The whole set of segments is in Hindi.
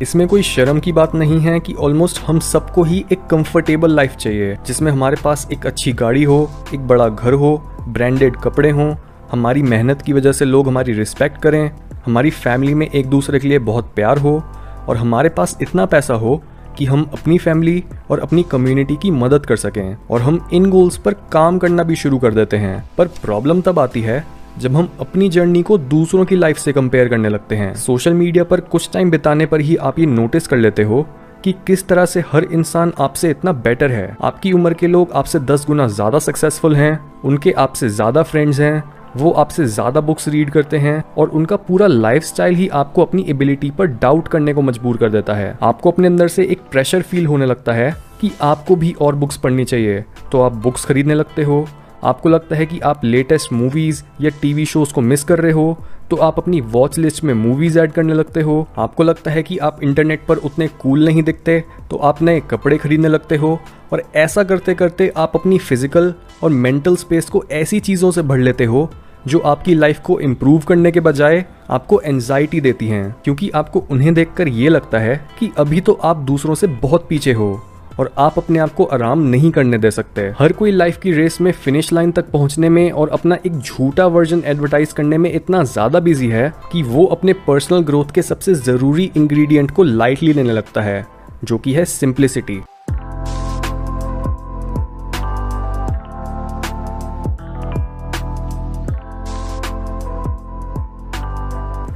इसमें कोई शर्म की बात नहीं है कि ऑलमोस्ट हम सबको ही एक कंफर्टेबल लाइफ चाहिए, जिसमें हमारे पास एक अच्छी गाड़ी हो, एक बड़ा घर हो, ब्रांडेड कपड़े हों, हमारी मेहनत की वजह से लोग हमारी रिस्पेक्ट करें, हमारी फैमिली में एक दूसरे के लिए बहुत प्यार हो और हमारे पास इतना पैसा हो कि हम अपनी फैमिली और अपनी कम्युनिटी की मदद कर सकें। और हम इन गोल्स पर काम करना भी शुरू कर देते हैं। पर प्रॉब्लम तब आती है जब हम अपनी जर्नी को दूसरों की लाइफ से कंपेयर करने लगते हैं। सोशल मीडिया पर कुछ टाइम बिताने पर ही आप ये नोटिस कर लेते हो कि किस तरह से हर इंसान आपसे इतना बेटर है। आपकी उम्र के लोग आपसे 10 गुना ज़्यादा सक्सेसफुल हैं, उनके आपसे ज़्यादा फ्रेंड्स हैं, वो आपसे ज़्यादा बुक्स रीड करते हैं और उनका पूरा लाइफस्टाइल ही आपको अपनी एबिलिटी पर डाउट करने को मजबूर कर देता है। आपको अपने अंदर से एक प्रेशर फील होने लगता है कि आपको भी और बुक्स पढ़नी चाहिए, तो आप बुक्स खरीदने लगते हो। आपको लगता है कि आप लेटेस्ट मूवीज़ या टीवी शोज़ को मिस कर रहे हो, तो आप अपनी वॉच लिस्ट में मूवीज़ ऐड करने लगते हो। आपको लगता है कि आप इंटरनेट पर उतने कूल नहीं दिखते, तो आप नए कपड़े खरीदने लगते हो। और ऐसा करते करते आप अपनी फिजिकल और मेंटल स्पेस को ऐसी चीज़ों से भर लेते हो जो आपकी लाइफ को इम्प्रूव करने के बजाय आपको एंजाइटी देती हैं, क्योंकि आपको उन्हें देखकर ये लगता है कि अभी तो आप दूसरों से बहुत पीछे हो और आप अपने आप को आराम नहीं करने दे सकते। हर कोई लाइफ की रेस में फिनिश लाइन तक पहुंचने में और अपना एक झूठा वर्जन एडवर्टाइज करने में इतना ज्यादा बिजी है कि वो अपने पर्सनल ग्रोथ के सबसे जरूरी इंग्रेडिएंट को लाइटली लेने लगता है, जो कि है सिंप्लिसिटी।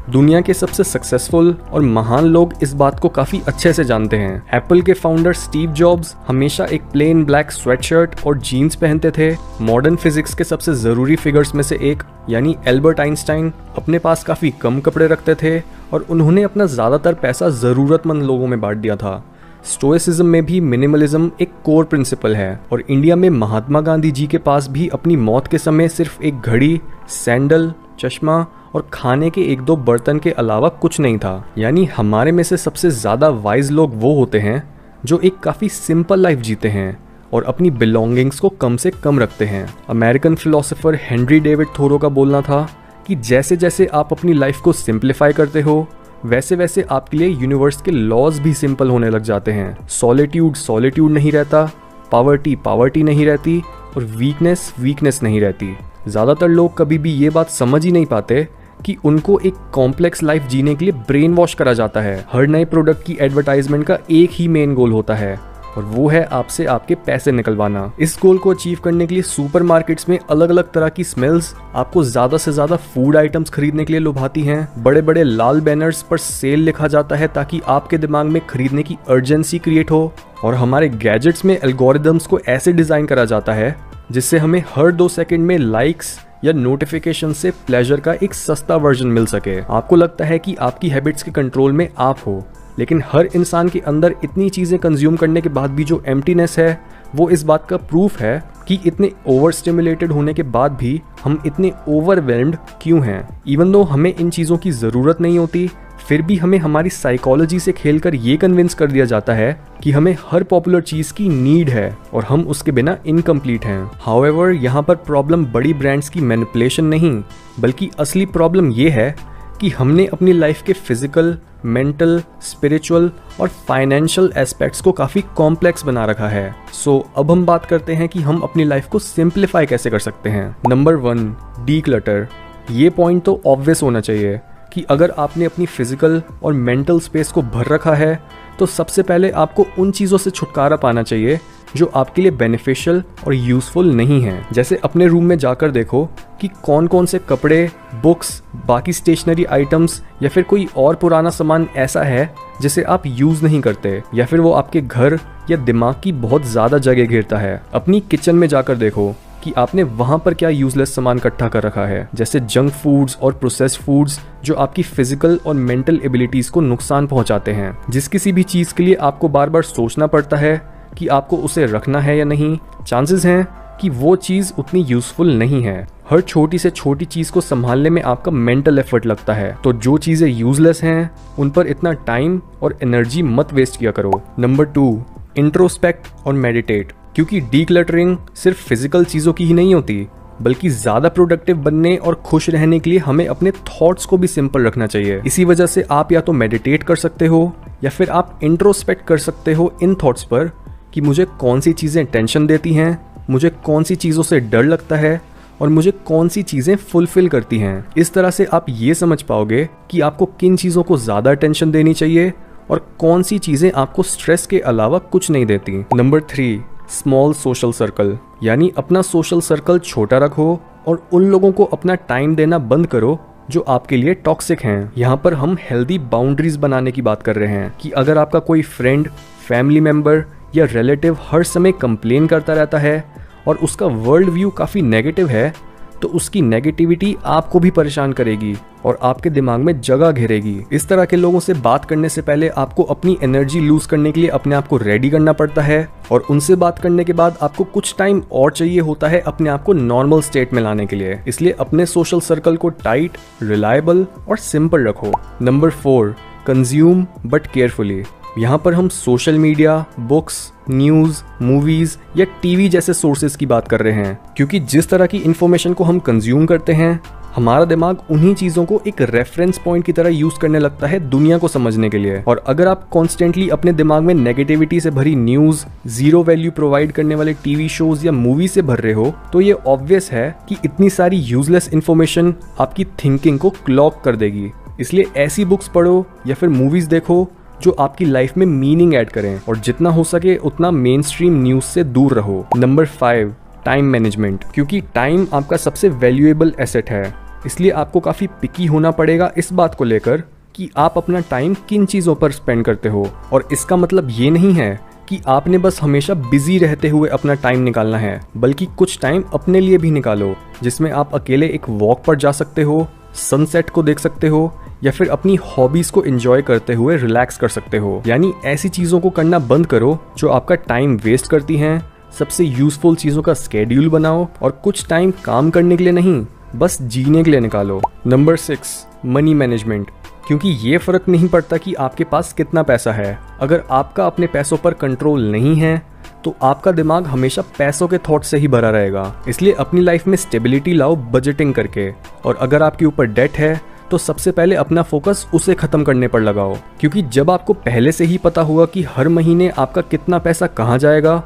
दुनिया के सबसे सक्सेसफुल और महान लोग इस बात को काफी अच्छे से जानते हैं। एप्पल के फाउंडर स्टीव जॉब्स हमेशा एक प्लेन ब्लैक स्वेटशर्ट और जीन्स पहनते थे। मॉडर्न फिजिक्स के सबसे जरूरी फिगर्स में से एक यानी एल्बर्ट आइंस्टाइन अपने पास काफी कम कपड़े रखते थे और उन्होंने अपना ज्यादातर पैसा जरूरतमंद लोगों में बांट दिया था। स्टोइसिज्म में भी मिनिमलिज्म एक कोर प्रिंसिपल है और इंडिया में महात्मा गांधी जी के पास भी अपनी मौत के समय सिर्फ एक घड़ी, सैंडल, चश्मा और खाने के 1-2 बर्तन के अलावा कुछ नहीं था। यानी हमारे में से सबसे ज्यादा वाइज लोग वो होते हैं जो एक काफी सिंपल लाइफ जीते हैं और अपनी बिलोंगिंग्स को कम से कम रखते हैं। American philosopher Henry David Thoreau का बोलना था कि जैसे जैसे आप अपनी लाइफ को सिंप्लीफाई करते हो, वैसे वैसे आपके लिए यूनिवर्स के लॉज भी सिंपल होने लग जाते हैं। सॉलिट्यूड नहीं रहता, पावर्टी नहीं रहती और वीकनेस नहीं रहती। ज्यादातर लोग कभी भी ये बात समझ ही नहीं पाते कि उनको एक कॉम्प्लेक्स लाइफ जीने के लिए ब्रेन वॉश करा जाता है। हर नए प्रोडक्ट की एडवर्टाइजमेंट का एक ही मेन गोल होता है और वो है आपसे आपके पैसे निकलवाना। इस गोल को अचीव करने के लिए सुपरमार्केट्स में अलग अलग तरह की स्मेल्स आपको ज्यादा से ज्यादा फूड आइटम्स खरीदने के लिए लुभाती हैं। बड़े बड़े लाल बैनर्स पर सेल लिखा जाता है ताकि आपके दिमाग में खरीदने की अर्जेंसी क्रिएट हो। और हमारे गैजेट्स में एल्गोरिदम्स को ऐसे डिजाइन करा जाता है जिससे हमें हर 2 सेकंड में लाइक्स या नोटिफिकेशन से प्लेजर का एक सस्ता वर्जन मिल सके। आपको लगता है कि आपकी हैबिट्स के कंट्रोल में आप हो, लेकिन हर इंसान के अंदर इतनी चीजें कंज्यूम करने के बाद भी जो एम्प्टीनेस है, वो इस बात का प्रूफ है कि इतने ओवर स्टिमुलेटेड होने के बाद भी हम इतने ओवरवेल्म्ड क्यों हैं। इवन दो हमें इन चीजों की जरूरत नहीं होती, फिर भी हमें हमारी साइकोलॉजी से खेलकर ये कन्विंस कर दिया जाता है कि हमें हर पॉपुलर चीज की नीड है और हम उसके बिना इनकम्प्लीट हैं। हाउएवर, यहाँ पर प्रॉब्लम बड़ी ब्रांड्स की मैनिपुलेशन नहीं, बल्कि असली प्रॉब्लम ये है कि हमने अपनी लाइफ के फिजिकल, मेंटल, स्पिरिचुअल और फाइनेंशियल एस्पेक्ट्स को काफी कॉम्प्लेक्स बना रखा है। सो अब हम बात करते हैं कि हम अपनी लाइफ को सिंप्लीफाई कैसे कर सकते हैं। Number 1, declutter. ये पॉइंट तो ऑब्वियस होना चाहिए कि अगर आपने अपनी फिजिकल और मेंटल स्पेस को भर रखा है तो सबसे पहले आपको उन चीज़ों से छुटकारा पाना चाहिए जो आपके लिए बेनिफिशियल और यूज़फुल नहीं हैं। जैसे अपने रूम में जाकर देखो कि कौन कौन से कपड़े, बुक्स, बाकी स्टेशनरी आइटम्स या फिर कोई और पुराना सामान ऐसा है जिसे आप यूज़ नहीं करते या फिर वो आपके घर या दिमाग की बहुत ज़्यादा जगह घेरता है। अपनी किचन में जाकर देखो कि आपने वहां पर क्या यूजलेस सामान इकट्ठा कर रखा है, जैसे जंक फूड्स और प्रोसेस्ड फूड्स जो आपकी फिजिकल और मेंटल एबिलिटीज को नुकसान पहुंचाते हैं। जिस किसी भी चीज के लिए आपको बार बार सोचना पड़ता है कि आपको उसे रखना है या नहीं, चांसेस हैं कि वो चीज उतनी यूजफुल नहीं है। हर छोटी से छोटी चीज को संभालने में आपका मेंटल एफर्ट लगता है, तो जो चीजें यूजलेस हैं उन पर इतना टाइम और एनर्जी मत वेस्ट किया करो। नंबर 2, इंट्रोस्पेक्ट और मेडिटेट। क्योंकि डीक्लटरिंग सिर्फ फिजिकल चीज़ों की ही नहीं होती, बल्कि ज़्यादा प्रोडक्टिव बनने और खुश रहने के लिए हमें अपने थॉट्स को भी सिंपल रखना चाहिए। इसी वजह से आप या तो मेडिटेट कर सकते हो या फिर आप इंट्रोस्पेक्ट कर सकते हो इन थॉट्स पर कि मुझे कौन सी चीज़ें टेंशन देती हैं, मुझे कौन सी चीज़ों से डर लगता है और मुझे कौन सी चीज़ें फुलफिल करती हैं। इस तरह से आप ये समझ पाओगे कि आपको किन चीज़ों को ज़्यादा टेंशन देनी चाहिए और कौन सी चीज़ें आपको स्ट्रेस के अलावा कुछ नहीं देती। नंबर 3, स्मॉल सोशल सर्कल, यानी अपना सोशल सर्कल छोटा रखो और उन लोगों को अपना टाइम देना बंद करो जो आपके लिए टॉक्सिक हैं। यहाँ पर हम हेल्दी बाउंड्रीज बनाने की बात कर रहे हैं कि अगर आपका कोई फ्रेंड, फैमिली मेम्बर या रिलेटिव हर समय कंप्लेन करता रहता है और उसका वर्ल्ड व्यू काफ़ी नेगेटिव है, तो उसकी नेगेटिविटी आपको भी परेशान करेगी और आपके दिमाग में जगह घेरेगी। इस तरह के लोगों से बात करने से पहले आपको अपनी एनर्जी लूज करने के लिए अपने आप को रेडी करना पड़ता है और उनसे बात करने के बाद आपको कुछ टाइम और चाहिए होता है अपने आप को नॉर्मल स्टेट में लाने के लिए। इसलिए अपने सोशल सर्कल को टाइट, रिलायबल और सिंपल रखो। Number 4, consume but carefully. यहाँ पर हम social media, books, news, movies या टीवी जैसे सोर्सेज की बात कर रहे हैं, क्योंकि जिस तरह की इन्फॉर्मेशन को हम कंज्यूम करते हैं, हमारा दिमाग उन्हीं चीज़ों को एक रेफरेंस पॉइंट की तरह यूज़ करने लगता है दुनिया को समझने के लिए। और अगर आप कॉन्स्टेंटली अपने दिमाग में नेगेटिविटी से भरी न्यूज़, जीरो वैल्यू प्रोवाइड करने वाले टीवी शोज या मूवी से भर रहे हो, तो ये ऑब्वियस है कि इतनी सारी यूजलेस इन्फॉर्मेशन आपकी थिंकिंग को क्लॉग कर देगी। इसलिए ऐसी बुक्स पढ़ो या फिर मूवीज़ देखो जो आपकी लाइफ में मीनिंग ऐड करें और जितना हो सके उतना मेन स्ट्रीम न्यूज से दूर रहो। नंबर 5, टाइम मैनेजमेंट, क्योंकि टाइम आपका सबसे वैल्यूएबल एसेट है। इसलिए आपको काफ़ी पिकी होना पड़ेगा इस बात को लेकर कि आप अपना टाइम किन चीज़ों पर स्पेंड करते हो। और इसका मतलब ये नहीं है कि आपने बस हमेशा बिजी रहते हुए अपना टाइम निकालना है, बल्कि कुछ टाइम अपने लिए भी निकालो, जिसमें आप अकेले एक वॉक पर जा सकते हो, सनसेट को देख सकते हो या फिर अपनी हॉबीज को एंजॉय करते हुए रिलैक्स कर सकते हो। यानी ऐसी चीज़ों को करना बंद करो जो आपका टाइम वेस्ट करती हैं। सबसे यूजफुल चीज़ों का स्केड्यूल बनाओ और कुछ टाइम काम करने के लिए नहीं, बस जीने के लिए निकालो। नंबर 6, मनी मैनेजमेंट, क्योंकि ये फर्क नहीं पड़ता कि आपके पास कितना पैसा है, अगर आपका अपने पैसों पर कंट्रोल नहीं है तो आपका दिमाग हमेशा पैसों के थॉट से ही भरा रहेगा। इसलिए अपनी लाइफ में स्टेबिलिटी लाओ बजटिंग करके, और अगर आपके ऊपर डेट है तो सबसे पहले अपना फोकस उसे खत्म करने पर लगाओ, क्योंकि जब आपको पहले से ही पता होगा कि हर महीने आपका कितना पैसा कहाँ जाएगा,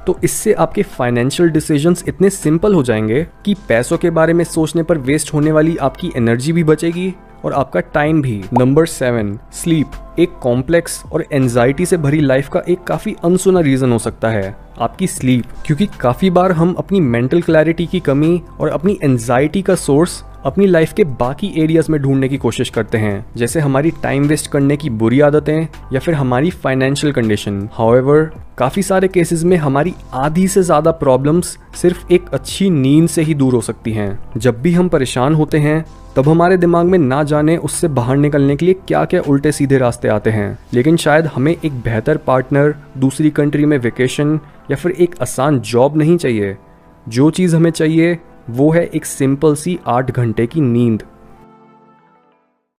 तो इससे आपके फाइनेंशियल डिसीजंस इतने सिंपल हो जाएंगे कि पैसों के बारे में सोचने पर वेस्ट होने वाली आपकी एनर्जी भी बचेगी और आपका टाइम भी। नंबर 7, स्लीप, एक कॉम्प्लेक्स और एंजाइटी से भरी लाइफ का एक काफ़ी अनसुना रीज़न हो सकता है आपकी स्लीप, क्योंकि काफ़ी बार हम अपनी मेंटल क्लैरिटी की कमी और अपनी एंजाइटी का सोर्स अपनी लाइफ के बाकी एरियाज में ढूंढने की कोशिश करते हैं, जैसे हमारी टाइम वेस्ट करने की बुरी आदतें या फिर हमारी फाइनेंशियल कंडीशन। हाउएवर, काफ़ी सारे केसेस में हमारी आधी से ज़्यादा प्रॉब्लम्स सिर्फ एक अच्छी नींद से ही दूर हो सकती हैं। जब भी हम परेशान होते हैं तब हमारे दिमाग में ना जाने उससे बाहर निकलने के लिए क्या क्या उल्टे सीधे रास्ते आते हैं, लेकिन शायद हमें एक बेहतर पार्टनर, दूसरी कंट्री में वेकेशन या फिर एक आसान जॉब नहीं चाहिए। जो चीज़ हमें चाहिए वो है एक सिंपल सी 8 घंटे की नींद।